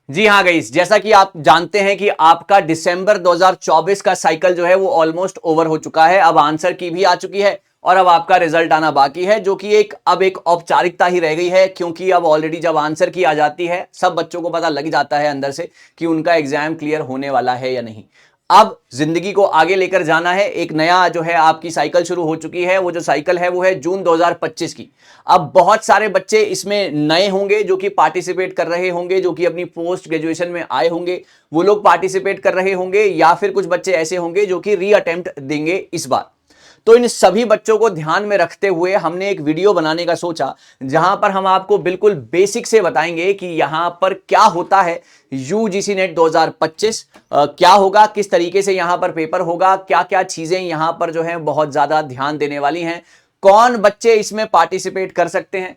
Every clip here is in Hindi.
जी हाँ गाइस, जैसा कि आप जानते हैं कि आपका दिसंबर 2024 का साइकिल जो है वो ऑलमोस्ट ओवर हो चुका है। अब आंसर की भी आ चुकी है और अब आपका रिजल्ट आना बाकी है, जो कि एक औपचारिकता ही रह गई है, क्योंकि अब ऑलरेडी जब आंसर की आ जाती है सब बच्चों को पता लग जाता है अंदर से कि उनका एग्जाम क्लियर होने वाला है या नहीं। अब जिंदगी को आगे लेकर जाना है, एक नया जो है आपकी साइकिल शुरू हो चुकी है। वो जो साइकिल है वो है जून 2025 की। अब बहुत सारे बच्चे इसमें नए होंगे जो कि पार्टिसिपेट कर रहे होंगे, जो कि अपनी पोस्ट ग्रेजुएशन में आए होंगे, वो लोग पार्टिसिपेट कर रहे होंगे, या फिर कुछ बच्चे ऐसे होंगे जो कि री अटेम्प्ट देंगे इस बार। तो इन सभी बच्चों को ध्यान में रखते हुए हमने एक वीडियो बनाने का सोचा, जहां पर हम आपको बिल्कुल बेसिक से बताएंगे कि यहां पर क्या होता है यूजीसी नेट 2025, क्या होगा, किस तरीके से यहां पर पेपर होगा, क्या क्या चीजें यहां पर जो है बहुत ज्यादा ध्यान देने वाली हैं, कौन बच्चे इसमें पार्टिसिपेट कर सकते हैं,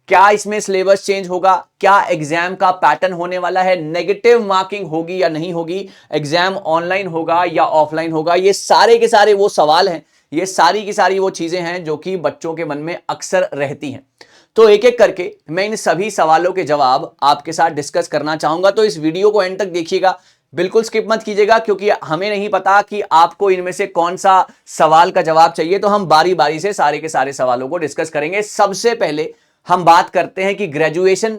क्या इसमें सिलेबस चेंज होगा, क्या एग्जाम का पैटर्न होने वाला है, नेगेटिव मार्किंग होगी या नहीं होगी, एग्जाम ऑनलाइन होगा या ऑफलाइन होगा। ये सारे के सारे वो सवाल हैं, ये सारी की सारी वो चीजें हैं जो कि बच्चों के मन में अक्सर रहती हैं। तो एक एक करके मैं इन सभी सवालों के जवाब आपके साथ डिस्कस करना चाहूंगा, तो इस वीडियो को एंड तक देखिएगा, बिल्कुल स्किप मत कीजिएगा, क्योंकि हमें नहीं पता कि आपको इनमें से कौन सा सवाल का जवाब चाहिए। तो हम बारी बारी से सारे के सारे सवालों को डिस्कस करेंगे। सबसे पहले हम बात करते हैं कि ग्रेजुएशन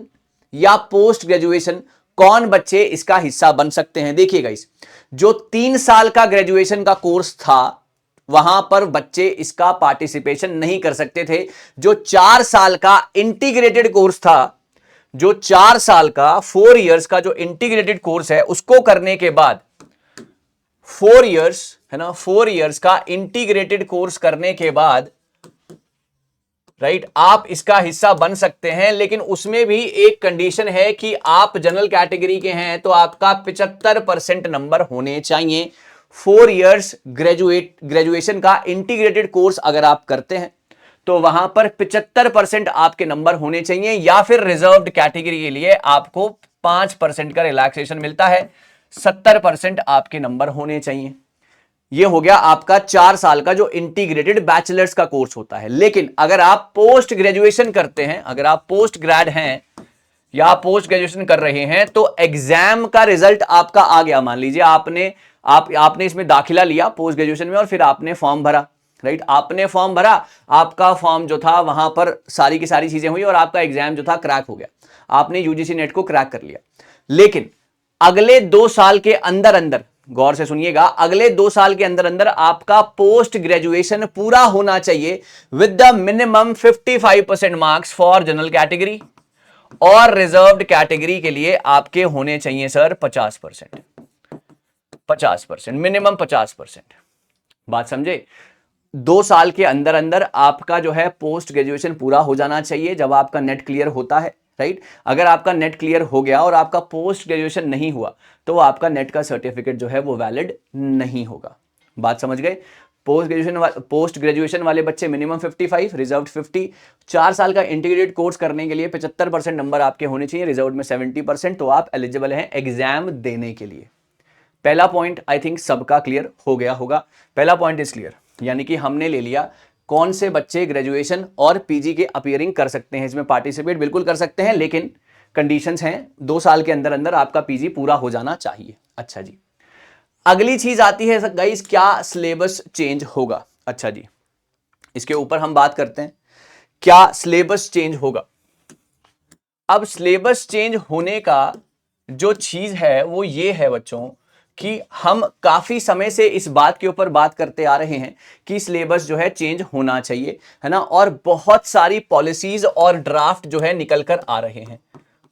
या पोस्ट ग्रेजुएशन कौन बच्चे इसका हिस्सा बन सकते हैं। देखिएगा, इस जो 3 साल का ग्रेजुएशन का कोर्स था वहां पर बच्चे इसका पार्टिसिपेशन नहीं कर सकते थे। जो 4 साल का इंटीग्रेटेड कोर्स था, जो 4 साल का 4 इयर्स का जो इंटीग्रेटेड कोर्स है, उसको करने के बाद 4 इयर्स है ना, 4 इयर्स का इंटीग्रेटेड कोर्स करने के बाद राइट आप इसका हिस्सा बन सकते हैं। लेकिन उसमें भी एक कंडीशन है कि आप जनरल कैटेगरी के हैं तो आपका 75% नंबर होने चाहिए। 4 इयर्स ग्रेजुएशन का इंटीग्रेटेड कोर्स अगर आप करते हैं तो वहां पर 75% आपके नंबर होने चाहिए, या फिर रिजर्व्ड कैटेगरी के लिए आपको 5% का रिलैक्सेशन मिलता है, 70% आपके नंबर होने चाहिए। ये हो गया आपका 4 साल का जो इंटीग्रेटेड बैचलर्स का कोर्स होता है। लेकिन अगर आप पोस्ट ग्रेजुएशन करते हैं, अगर आप पोस्ट ग्रेड हैं या पोस्ट ग्रेजुएशन कर रहे हैं, तो एग्जाम का रिजल्ट आपका आ गया। मान लीजिए आपने इसमें दाखिला लिया पोस्ट ग्रेजुएशन में और फिर आपने फॉर्म भरा, राइट, आपने फॉर्म भरा, आपका फॉर्म जो था वहां पर सारी की सारी चीजें हुई और आपका एग्जाम जो था क्रैक हो गया, आपने यूजीसी नेट को क्रैक कर लिया। लेकिन अगले 2 साल के अंदर अंदर, गौर से सुनिएगा, अगले 2 साल के अंदर अंदर आपका पोस्ट ग्रेजुएशन पूरा होना चाहिए with the minimum 55% marks for general category, और रिजर्व्ड कैटेगरी के लिए आपके होने चाहिए सर 50%, 50%, मिनिमम 50%। बात समझे? 2 साल के अंदर अंदर आपका जो है पोस्ट ग्रेजुएशन पूरा हो जाना चाहिए जब आपका नेट क्लियर होता है, राइट। अगर आपका नेट क्लियर हो गया और आपका पोस्ट ग्रेजुएशन नहीं हुआ तो आपका नेट का सर्टिफिकेट जो है वो वैलिड नहीं होगा। बात समझ गए? पोस्ट ग्रेजुएशन वाले बच्चे मिनिमम 55, रिजर्व 50। 4 साल का इंटीग्रेटेड कोर्स करने के लिए 75% नंबर आपके होने चाहिए, रिजर्व में 70%, तो आप एलिजिबल हैं एग्जाम देने के लिए। पहला पॉइंट आई थिंक सबका क्लियर हो गया होगा। पहला पॉइंट इज क्लियर, यानी कि हमने ले लिया कौन से बच्चे ग्रेजुएशन और पीजी के अपीयरिंग कर सकते हैं, इसमें पार्टिसिपेट बिल्कुल कर सकते हैं, लेकिन कंडीशंस हैं 2 साल के अंदर अंदर आपका पीजी पूरा हो जाना चाहिए। अच्छा जी, अगली चीज आती है गाइस, क्या सिलेबस चेंज होगा। अच्छा जी, इसके ऊपर हम बात करते हैं, क्या सिलेबस चेंज होगा। अब सिलेबस चेंज होने का जो चीज है वो ये है बच्चों कि हम काफी समय से इस बात के ऊपर बात करते आ रहे हैं कि सिलेबस जो है चेंज होना चाहिए, है ना, और बहुत सारी पॉलिसीज और ड्राफ्ट जो है निकल कर आ रहे हैं,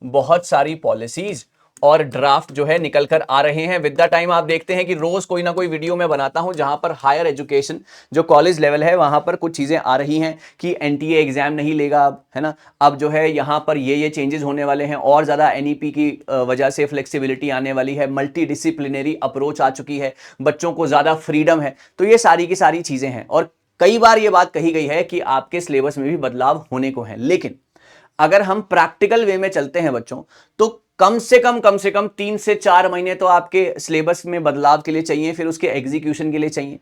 बहुत सारी पॉलिसीज और ड्राफ्ट जो है निकल कर आ रहे हैं। विद द टाइम आप देखते हैं कि रोज कोई ना कोई वीडियो में बनाता हूं जहां पर हायर एजुकेशन जो कॉलेज लेवल है वहां पर कुछ चीजें आ रही हैं कि एनटीए एग्जाम नहीं लेगा अब, है ना, अब जो है यहां पर ये चेंजेस होने वाले हैं, और ज्यादा एनईपी की वजह से फ्लेक्सिबिलिटी आने वाली है, मल्टी डिसिप्लिनरी अप्रोच आ चुकी है, बच्चों को ज्यादा फ्रीडम है। तो ये सारी की सारी चीजें हैं और कई बार ये बात कही गई है कि आपके सिलेबस में भी बदलाव होने को है। लेकिन अगर हम प्रैक्टिकल वे में चलते हैं बच्चों, तो कम से कम 3 से 4 महीने तो आपके सिलेबस में बदलाव के लिए चाहिए, फिर उसके एग्जीक्यूशन के लिए चाहिए।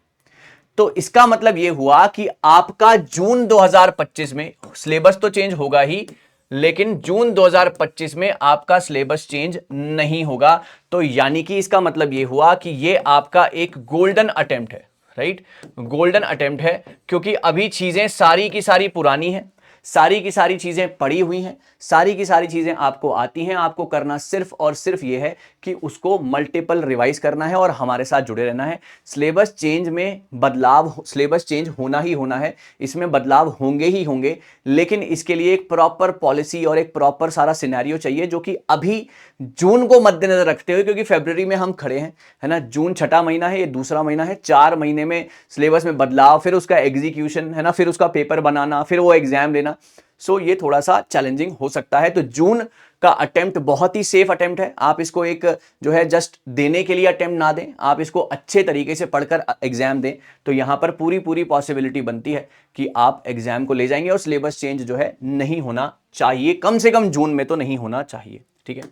तो इसका मतलब यह हुआ कि आपका जून 2025 में सिलेबस तो चेंज होगा ही, लेकिन जून 2025 में आपका सिलेबस चेंज नहीं होगा। तो यानी कि इसका मतलब ये हुआ कि ये आपका एक गोल्डन अटेम्प्ट है, राइट, गोल्डन अटेम्प्ट है, क्योंकि अभी चीजें सारी की सारी पुरानी है, सारी की सारी चीजें पड़ी हुई हैं, सारी की सारी चीजें आपको आती हैं, आपको करना सिर्फ और सिर्फ ये है कि उसको मल्टीपल रिवाइज करना है और हमारे साथ जुड़े रहना है। सिलेबस चेंज में बदलाव, सिलेबस चेंज होना ही होना है, इसमें बदलाव होंगे ही होंगे, लेकिन इसके लिए एक प्रॉपर पॉलिसी और एक प्रॉपर सारा सिनेरियो चाहिए, जो कि अभी जून को मद्देनजर रखते हुए, क्योंकि फरवरी में हम खड़े हैं, है ना, जून छठा महीना है, ये दूसरा महीना है, 4 महीने में सिलेबस में बदलाव, फिर उसका एग्जीक्यूशन, है ना, फिर उसका पेपर बनाना, फिर वो एग्जाम लेना। सो ये थोड़ा सा चैलेंजिंग हो सकता है। तो जून का अटेम्प्ट बहुत ही सेफ अटेम्प्ट है, आप इसको एक जो है जस्ट देने के लिए अटेम्प्ट ना दें, आप इसको अच्छे तरीके से पढ़कर एग्जाम दें, तो यहां पर पूरी पूरी पॉसिबिलिटी बनती है कि आप एग्जाम को ले जाएंगे और सिलेबस चेंज जो है नहीं होना चाहिए, कम से कम जून में तो नहीं होना चाहिए, ठीक है।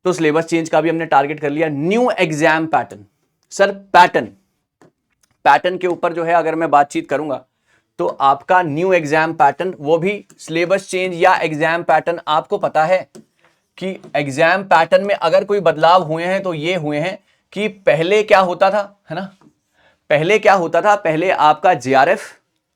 तो सिलेबस चेंज का भी हमने टारगेट कर लिया। New exam pattern, sir pattern के ऊपर जो है अगर मैं बातचीत करूंगा तो आपका न्यू एग्जाम पैटर्न, वो भी सिलेबस चेंज या एग्जाम पैटर्न, आपको पता है कि एग्जाम पैटर्न में अगर कोई बदलाव हुए हैं तो ये हुए हैं कि पहले क्या होता था, है ना, पहले क्या होता था, पहले आपका जेआरएफ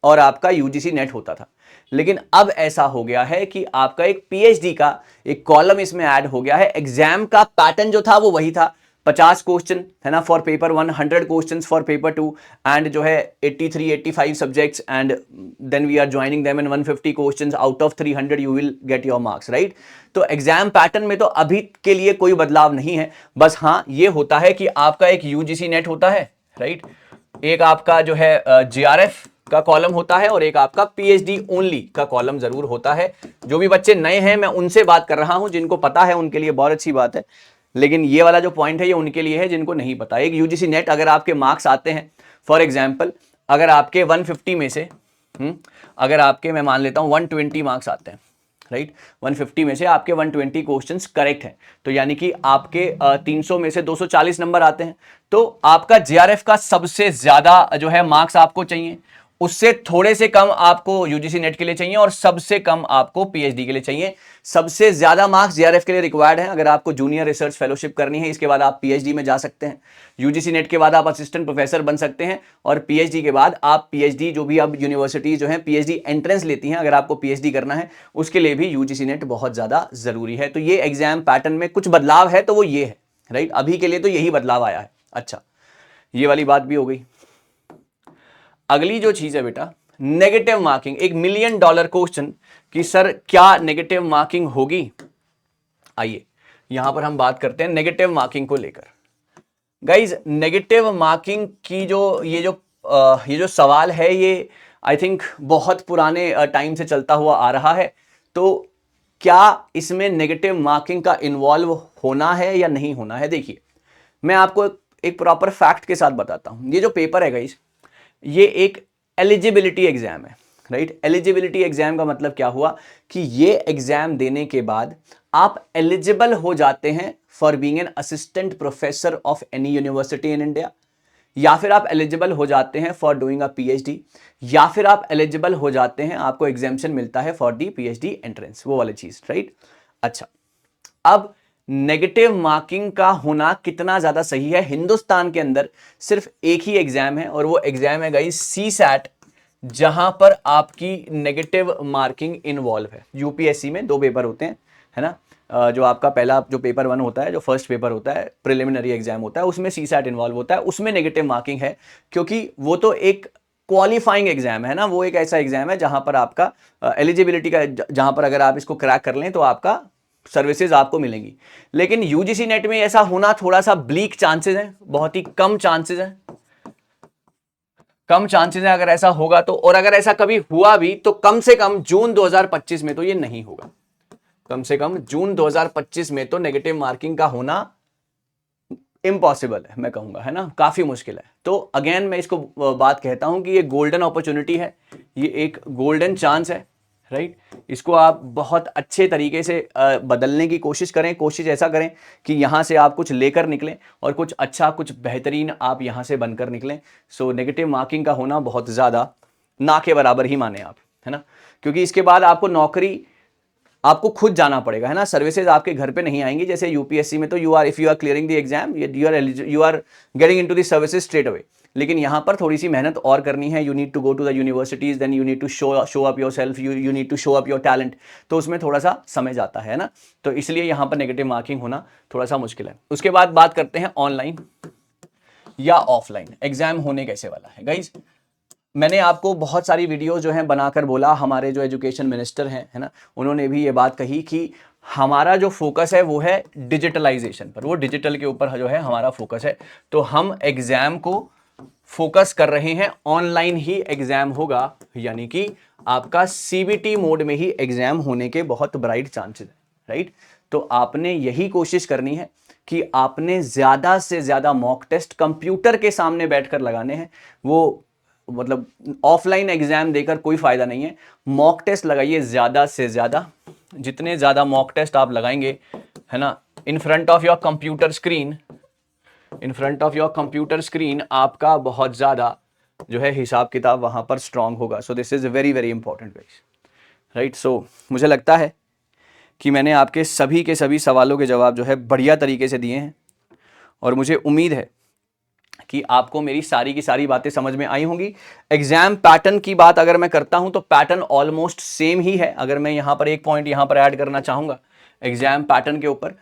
और आपका यूजीसी नेट होता था, लेकिन अब ऐसा हो गया है कि आपका एक पीएचडी का एक कॉलम इसमें ऐड हो गया है। एग्जाम का पैटर्न जो था वो वही था, 50 क्वेश्चन, है ना, for paper 1, 100 questions for paper 2, and जो है 83 85 subjects, and then we are joining them in 150 questions, out of 300 you will get your marks, right. तो एग्जाम पैटर्न में तो अभी के लिए कोई बदलाव नहीं है, बस हाँ ये होता है कि आपका एक यूजीसी नेट होता है, राइट, एक आपका जो है जेआरएफ का कॉलम होता है और एक आपका पीएचडी ओनली का कॉलम जरूर होता है। जो भी बच्चे नए हैं मैं उनसे बात कर रहा हूं, जिनको पता है उनके लिए बहुत अच्छी बात है, लेकिन ये वाला जो पॉइंट है ये उनके लिए है जिनको नहीं पता। एक यूजीसी नेट अगर आपके मार्क्स आते हैं, फॉर एग्जांपल अगर आपके 150 में से अगर आपके, मैं मान लेता हूं 120 मार्क्स आते हैं, राइट, 150 में से आपके 120 क्वेश्चंस करेक्ट हैं, तो यानी कि आपके 300 में से 240 नंबर आते हैं, तो आपका जेआरएफ का सबसे ज्यादा जो है मार्क्स आपको चाहिए, उससे थोड़े से कम आपको यूजीसी नेट के लिए चाहिए और सबसे कम आपको पीएचडी के लिए चाहिए। सबसे ज्यादा मार्क्स जेआरएफ के लिए रिक्वायर्ड है अगर आपको जूनियर रिसर्च फेलोशिप करनी है, इसके बाद आप पीएचडी में जा सकते हैं। यूजीसी नेट के बाद आप असिस्टेंट प्रोफेसर बन सकते हैं और पीएचडी के बाद आप पीएचडी, जो भी अब यूनिवर्सिटी जो है पीएचडी एंट्रेंस लेती हैं, अगर आपको पीएचडी करना है उसके लिए भी यूजीसी नेट बहुत ज्यादा जरूरी है। तो ये एग्जाम पैटर्न में कुछ बदलाव है तो वो ये है, राइट, अभी के लिए तो यही बदलाव आया है। अच्छा, ये वाली बात भी हो गई। अगली जो चीज है बेटा, नेगेटिव मार्किंग। $1 मिलियन क्वेश्चन कि सर क्या नेगेटिव मार्किंग होगी। आइए यहां पर हम बात करते हैं नेगेटिव मार्किंग को लेकर। गाइज नेगेटिव मार्किंग की ये जो सवाल है, ये आई थिंक बहुत पुराने टाइम से चलता हुआ आ रहा है। तो क्या इसमें नेगेटिव मार्किंग का इन्वॉल्व होना है या नहीं होना है? देखिए मैं आपको एक प्रॉपर फैक्ट के साथ बताता हूं। ये जो पेपर है गाइज, ये एक एलिजिबिलिटी एग्जाम है, राइट। एलिजिबिलिटी एग्जाम का मतलब क्या हुआ कि ये एग्जाम देने के बाद आप एलिजिबल हो जाते हैं for being an assistant professor of any university in India, या फिर आप एलिजिबल हो जाते हैं फॉर डूइंग अ पीएचडी, या फिर आप एलिजिबल हो जाते हैं, आपको एग्जामिशन मिलता है फॉर दी पीएचडी एंट्रेंस, वो वाली चीज, राइट। अच्छा, अब नेगेटिव मार्किंग का होना कितना ज्यादा सही है? हिंदुस्तान के अंदर सिर्फ एक ही एग्जाम है और वो एग्जाम है गाइस सीसैट, जहां पर आपकी नेगेटिव मार्किंग इन्वॉल्व है। यूपीएससी में 2 पेपर होते हैं, है ना, जो आपका पहला जो पेपर 1 होता है, जो फर्स्ट पेपर होता है, प्रिलिमिनरी एग्जाम होता है, उसमें सीसैट इन्वॉल्व होता है, उसमें नेगेटिव मार्किंग है, क्योंकि वो तो एक क्वालिफाइंग एग्जाम है ना, वो एक ऐसा एग्जाम है जहां पर आपका एलिजिबिलिटी का, जहां पर अगर आप इसको क्रैक कर लें तो आपका सर्विसेज आपको मिलेंगी। लेकिन यूजीसी नेट में ऐसा होना थोड़ा सा ब्लीक चांसेस हैं, बहुत ही कम चांसेस हैं, कम चांसेस हैं अगर ऐसा होगा तो। और अगर ऐसा कभी हुआ भी तो कम से कम जून 2025 में तो ये नहीं होगा, कम से कम जून 2025 में तो नेगेटिव मार्किंग का होना इम्पॉसिबल है, मैं कहूंगा, है ना, काफी मुश्किल है। तो अगेन मैं इसको बात कहता हूं कि ये गोल्डन अपॉर्चुनिटी है, ये एक गोल्डन चांस है, राइट। इसको आप बहुत अच्छे तरीके से बदलने की कोशिश करें, कोशिश ऐसा करें कि यहां से आप कुछ लेकर निकलें और कुछ अच्छा, कुछ बेहतरीन आप यहां से बनकर निकलें। सो नेगेटिव मार्किंग का होना बहुत ज्यादा ना के बराबर ही माने आप, है ना, क्योंकि इसके बाद आपको नौकरी आपको खुद जाना पड़ेगा, है ना, सर्विसेज आपके घर पे नहीं आएंगी। जैसे यूपीएससी में तो if you are clearing the exam you are getting into the services straight away, लेकिन यहाँ पर थोड़ी सी मेहनत और करनी है। You need to go to the universities, then you need to show up yourself, you need to show up your talent, तो उसमें थोड़ा सा समय जाता है ना, तो इसलिए यहाँ पर नेगेटिव मार्किंग होना थोड़ा सा मुश्किल है। उसके बाद बात करते हैं ऑनलाइन या ऑफलाइन एग्जाम होने कैसे वाला है। गाइज मैंने आपको बहुत सारी वीडियो जो है बनाकर बोला, हमारे जो एजुकेशन मिनिस्टर हैं, है ना, उन्होंने भी ये बात कही कि हमारा जो फोकस है वो है डिजिटलाइजेशन पर, वो डिजिटल के ऊपर जो है हमारा फोकस है। तो हम एग्जाम को फोकस कर रहे हैं, ऑनलाइन ही एग्जाम होगा, यानी कि आपका सीबीटी मोड में ही एग्जाम होने के बहुत ब्राइट चांसेस है, राइट। तो आपने यही कोशिश करनी है कि आपने ज्यादा से ज्यादा मॉक टेस्ट कंप्यूटर के सामने बैठकर लगाने हैं। वो मतलब ऑफलाइन एग्जाम देकर कोई फायदा नहीं है, मॉक टेस्ट लगाइए ज्यादा से ज्यादा। जितने ज्यादा मॉक टेस्ट आप लगाएंगे, है ना, in front of your computer screen, आपका बहुत ज्यादा जो है हिसाब किताब वहां पर स्ट्रांग होगा। So this is very very important guys, right. So मुझे लगता है कि मैंने आपके सभी के सभी सवालों के जवाब जो है बढ़िया तरीके से दिए हैं, और मुझे उम्मीद है कि आपको मेरी सारी की सारी बातें समझ में आई होंगी। एग्जाम पैटर्न की बात अगर मैं करता हूं तो पैटर्न ऑलमोस्ट सेम ही है। अगर मैं यहां पर एक पॉइंट यहां पर ऐड करना चाहूंगा एग्जाम पैटर्न के ऊपर,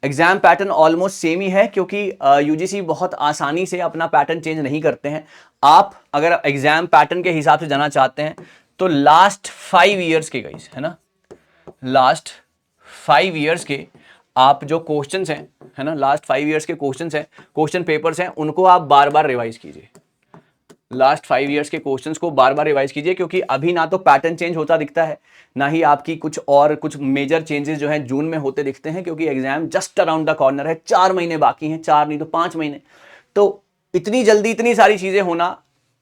एग्जाम पैटर्न ऑलमोस्ट सेम ही है, क्योंकि यूजीसी बहुत आसानी से अपना पैटर्न चेंज नहीं करते हैं। आप अगर एग्जाम पैटर्न के हिसाब से जाना चाहते हैं तो लास्ट 5 ईयर्स के गाइस, है ना, लास्ट 5 ईयर्स के आप जो क्वेश्चंस हैं, है ना, लास्ट 5 ईयर्स के क्वेश्चंस हैं, क्वेश्चन पेपर्स हैं, उनको आप बार बार रिवाइज कीजिए। लास्ट 5 ईयर्स के क्वेश्चंस को बार बार रिवाइज कीजिए, क्योंकि अभी ना तो पैटर्न चेंज होता दिखता है, ना ही आपकी कुछ मेजर चेंजेस जो हैं जून में होते दिखते हैं, क्योंकि exam just around the corner है। 4 महीने बाकी हैं, 4 नहीं तो 5 महीने। तो इतनी जल्दी इतनी सारी चीजें होना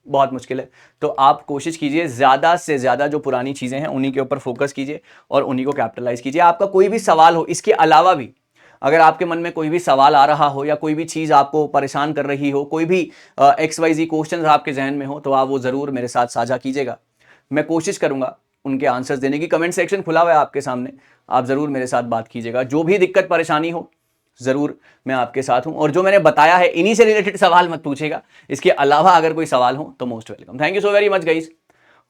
बहुत मुश्किल है। तो आप कोशिश कीजिए ज्यादा से ज्यादा जो पुरानी चीजें हैं उन्हीं के ऊपर फोकस कीजिए और उन्हीं को कैपिटलाइज कीजिए। आपका कोई भी सवाल हो, इसके अलावा भी अगर आपके मन में कोई भी सवाल आ रहा हो या कोई भी चीज आपको परेशान कर रही हो, कोई भी XYZ क्वेश्चन आपके जहन में हो, तो आप वो जरूर मेरे साथ साझा कीजिएगा। मैं कोशिश करूंगा उनके आंसर्स देने की। कमेंट सेक्शन खुला हुआ है आपके सामने, आप जरूर मेरे साथ बात कीजिएगा। जो भी दिक्कत परेशानी हो जरूर मैं आपके साथ हूं, और जो मैंने बताया है इन्हीं से रिलेटेड सवाल मत पूछेगा, इसके अलावा अगर कोई सवाल हो तो most welcome. Thank you so very much guys,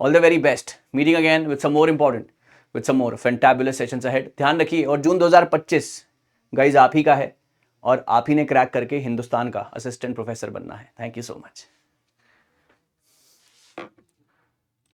all the very best. Meeting again with some more important, with some more fantabulous sessions ahead. ध्यान रखिए, और जून 2025 गाइस आप ही का है, और आप ही ने क्रैक करके हिंदुस्तान का असिस्टेंट प्रोफेसर बनना है। Thank you so much.